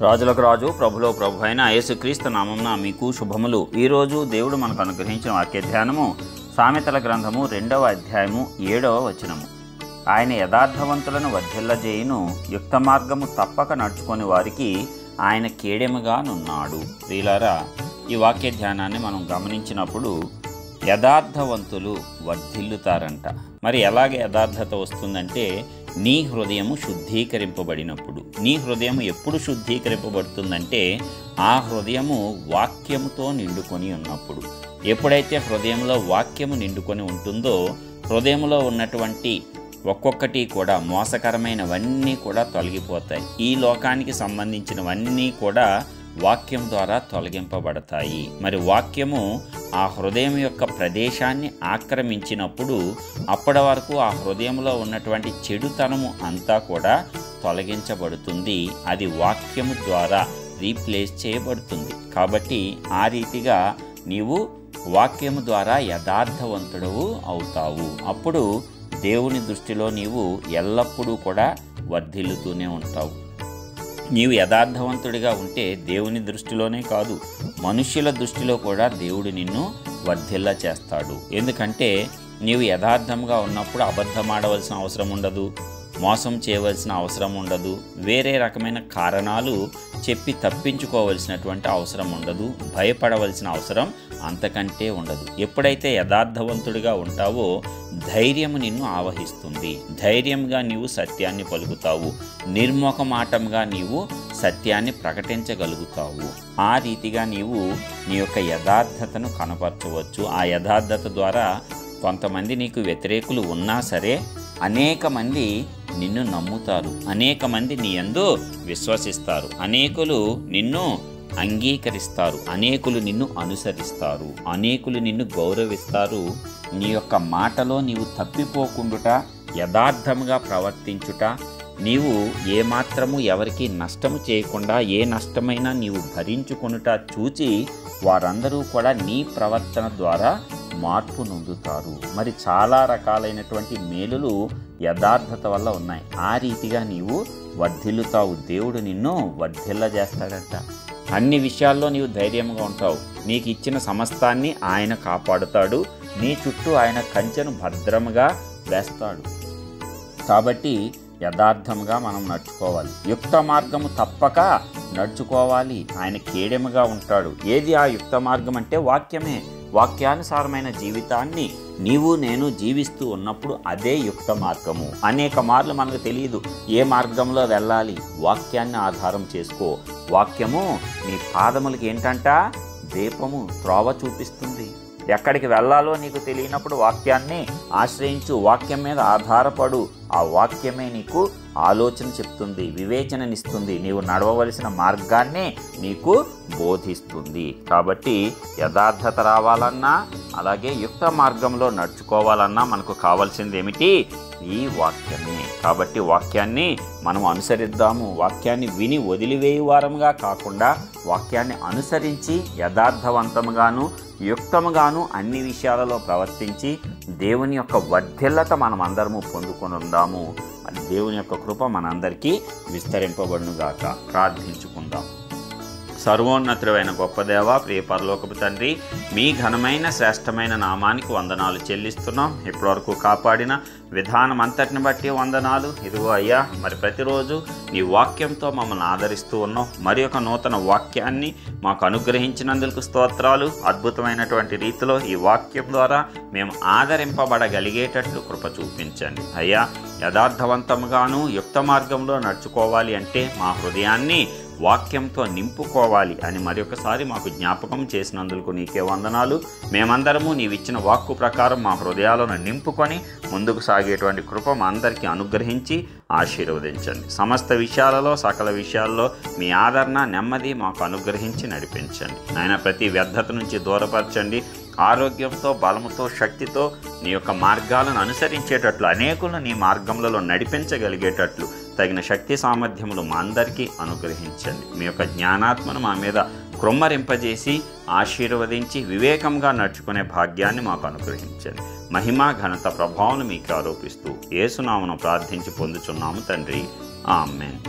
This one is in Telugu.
రాజులకు రాజు ప్రభులో ప్రభు అయిన యేసుక్రీస్తు నామమున మీకు శుభములు. ఈరోజు దేవుడు మనకు అనుగ్రహించిన వాక్య ధ్యానము సామెతల గ్రంథము 2వ అధ్యాయము 7వ వచనము. ఆయన యథార్థవంతులను వర్ధిల్లజేయును, యుక్త మార్గము తప్పక నడుచుకొని వారికి ఆయన కేడెముగా నున్నాడు. ప్రియులారా, ఈ వాక్య ధ్యానాన్ని మనం గమనించినప్పుడు యథార్థవంతులు వర్ధిల్లుతారంట. మరి ఎలాగే యథార్థత వస్తుందంటే, నీ హృదయము శుద్ధీకరింపబడినప్పుడు. నీ హృదయం ఎప్పుడు శుద్ధీకరింపబడుతుందంటే, ఆ హృదయము వాక్యముతో నిండుకొని ఉన్నప్పుడు. ఎప్పుడైతే హృదయంలో వాక్యము నిండుకొని ఉంటుందో, హృదయంలో ఉన్నటువంటి ఒక్కొక్కటి కూడా మోసకరమైనవన్నీ కూడా తొలగిపోతాయి. ఈ లోకానికి సంబంధించినవన్నీ కూడా వాక్యం ద్వారా తొలగింపబడతాయి. మరి వాక్యము ఆ హృదయం యొక్క ప్రదేశాన్ని ఆక్రమించినప్పుడు అప్పటి వరకు ఆ హృదయంలో ఉన్నటువంటి చెడుతనము అంతా కూడా తొలగించబడుతుంది. అది వాక్యము ద్వారా రీప్లేస్ చేయబడుతుంది. కాబట్టి ఆ రీతిగా నీవు వాక్యము ద్వారా యథార్థవంతుడవు అవుతావు. అప్పుడు దేవుని దృష్టిలో నీవు ఎల్లప్పుడూ కూడా వర్ధిల్లుతూనే ఉంటావు. నీవు యథార్థవంతుడిగా ఉంటే దేవుని దృష్టిలోనే కాదు, మనుష్యుల దృష్టిలో కూడా దేవుడు నిన్ను వర్ధిల్ల చేస్తాడు. ఎందుకంటే నీవు యథార్థంగా ఉన్నప్పుడు అబద్ధమాడవలసిన అవసరం ఉండదు, మోసం చేయవలసిన అవసరం ఉండదు, వేరే రకమైన కారణాలు చెప్పి తప్పించుకోవలసినటువంటి అవసరం ఉండదు, భయపడవలసిన అవసరం అంతకంటే ఉండదు. ఎప్పుడైతే యథార్థవంతుడిగా ఉంటావో ధైర్యము నిన్ను ఆవహిస్తుంది. ధైర్యంగా నీవు సత్యాన్ని పలుకుతావు, నిర్మోహమాటంగా నీవు సత్యాన్ని ప్రకటించగలుగుతావు. ఆ రీతిగా నీవు నీ యొక్క యథార్థతను కనపరచవచ్చు. ఆ యథార్థత ద్వారా కొంతమంది నీకు వ్యతిరేకులు ఉన్నా సరే అనేక మంది నిన్ను నమ్ముతారు, అనేక మంది నీ యందు విశ్వసిస్తారు, అనేకులు నిన్ను అంగీకరిస్తారు, అనేకులు నిన్ను అనుసరిస్తారు, అనేకులు నిన్ను గౌరవిస్తారు. నీ యొక్క మాటలో నీవు తప్పిపోకుండుట, యథార్థముగా ప్రవర్తించుట, నీవు ఏమాత్రము ఎవరికి నష్టము చేయకుండా ఏ నష్టమైనా నీవు భరించుకొనుట చూచి వారందరూ కూడా నీ ప్రవర్తన ద్వారా మార్పు నొందుతారు. మరి చాలా రకాలైనటువంటి మేలులు యథార్థత వల్ల ఉన్నాయి. ఆ రీతిగా నీవు వర్ధిల్లుతావు. దేవుడు నిన్ను వర్ధిల్ల చేస్తాడట. అన్ని విషయాల్లో నీవు ధైర్యంగా ఉంటావు. నీకు ఇచ్చిన సమస్తాన్ని ఆయన కాపాడుతాడు. నీ చుట్టూ ఆయన కంచెను భద్రముగా వేస్తాడు. కాబట్టి యథార్థముగా మనం నడుచుకోవాలి. యుక్త మార్గము తప్పక నడుచుకోవాలి. ఆయన కేడెముగా ఉంటాడు. ఏది ఆ యుక్త మార్గం అంటే వాక్యమే. వాక్యానుసారమైన జీవితాన్ని నీవు నేను జీవిస్తూ ఉన్నప్పుడు అదే యుక్త మార్గము. అనేక మార్లు మనకు తెలియదు ఏ మార్గంలో వెళ్ళాలి. వాక్యాన్ని ఆధారం చేసుకో. వాక్యము నీ పాదములకి ఏంటంట? దీపము, త్రోవ చూపిస్తుంది. ఎక్కడికి వెళ్ళాలో నీకు తెలియనప్పుడు వాక్యాన్ని ఆశ్రయించు, వాక్యం మీద ఆధారపడు. ఆ వాక్యమే నీకు ఆలోచన చెప్తుంది, వివేచననిస్తుంది, నీవు నడవవలసిన మార్గాన్ని నీకు బోధిస్తుంది. కాబట్టి యథార్థత రావాలన్నా అలాగే యుక్త మార్గంలో నడుచుకోవాలన్నా మనకు కావాల్సింది ఏమిటి? ఈ వాక్యమే. కాబట్టి వాక్యాన్ని మనం అనుసరిద్దాము. వాక్యాన్ని విని వదిలివేయు వారముగా కాకుండా వాక్యాన్ని అనుసరించి యథార్థవంతముగాను యుక్తముగాను అన్ని విషయాలలో ప్రవర్తించి దేవుని యొక్క వర్ధిల్లత మనం అందరము పొందుకొని ఉందాము. అది దేవుని యొక్క కృప మనందరికీ విస్తరింపబడునుగాక. ప్రార్థించుకుందాం. సర్వోన్నతుడైన గొప్ప దేవ, ప్రియ పరలోకపు తండ్రి, మీ ఘనమైన శ్రేష్టమైన నామానికి వందనాలు చెల్లిస్తున్నాం. ఇప్పటివరకు కాపాడిన విధానం అంతటిని బట్టి వందనాలు. ఇదిగో అయ్యా, మరి ప్రతిరోజు నీ వాక్యంతో మమ్మల్ని ఆదరిస్తూ ఉన్నాం. మరి ఒక నూతన వాక్యాన్ని మాకు అనుగ్రహించినందుకు స్తోత్రాలు. అద్భుతమైనటువంటి రీతిలో ఈ వాక్యం ద్వారా మేము ఆదరింపబడగలిగేటట్లు కృప చూపించండి అయ్యా. యథార్థవంతంగాను యుక్త మార్గంలో నడుచుకోవాలి అంటే మా హృదయాన్ని వాక్యంతో నింపుకోవాలి అని మరొకసారి మాకు జ్ఞాపకం చేసినందుకు నీకే వందనాలు. మేమందరము నీవిచ్చిన వాక్కు ప్రకారం మా హృదయాలను నింపుకొని ముందుకు సాగేటువంటి కృప మా అందరికీ అనుగ్రహించి ఆశీర్వదించండి. సమస్త విషయాలలో సకల విషయాల్లో మీ ఆదరణ నెమ్మది మాకు అనుగ్రహించి నడిపించండి నాయన. ప్రతి వ్యర్థత నుంచి దూరపరచండి. ఆరోగ్యంతో బలముతో శక్తితో నీ యొక్క మార్గాలను అనుసరించేటట్లు అనేకులను నీ మార్గములలో నడిపించగలిగేటట్లు తగిన శక్తి సామర్థ్యములు మా అందరికీ అనుగ్రహించండి. మీ యొక్క జ్ఞానాత్మను మా మీద కృమ్మరింపజేసి ఆశీర్వదించి వివేకంగా నడుచుకునే భాగ్యాన్ని మాకు అనుగ్రహించండి. మహిమ ఘనత ప్రభావం మీకు ఆరోపిస్తూ యేసునామమున ప్రార్థించి పొందుచున్నాము తండ్రి. ఆమేన్.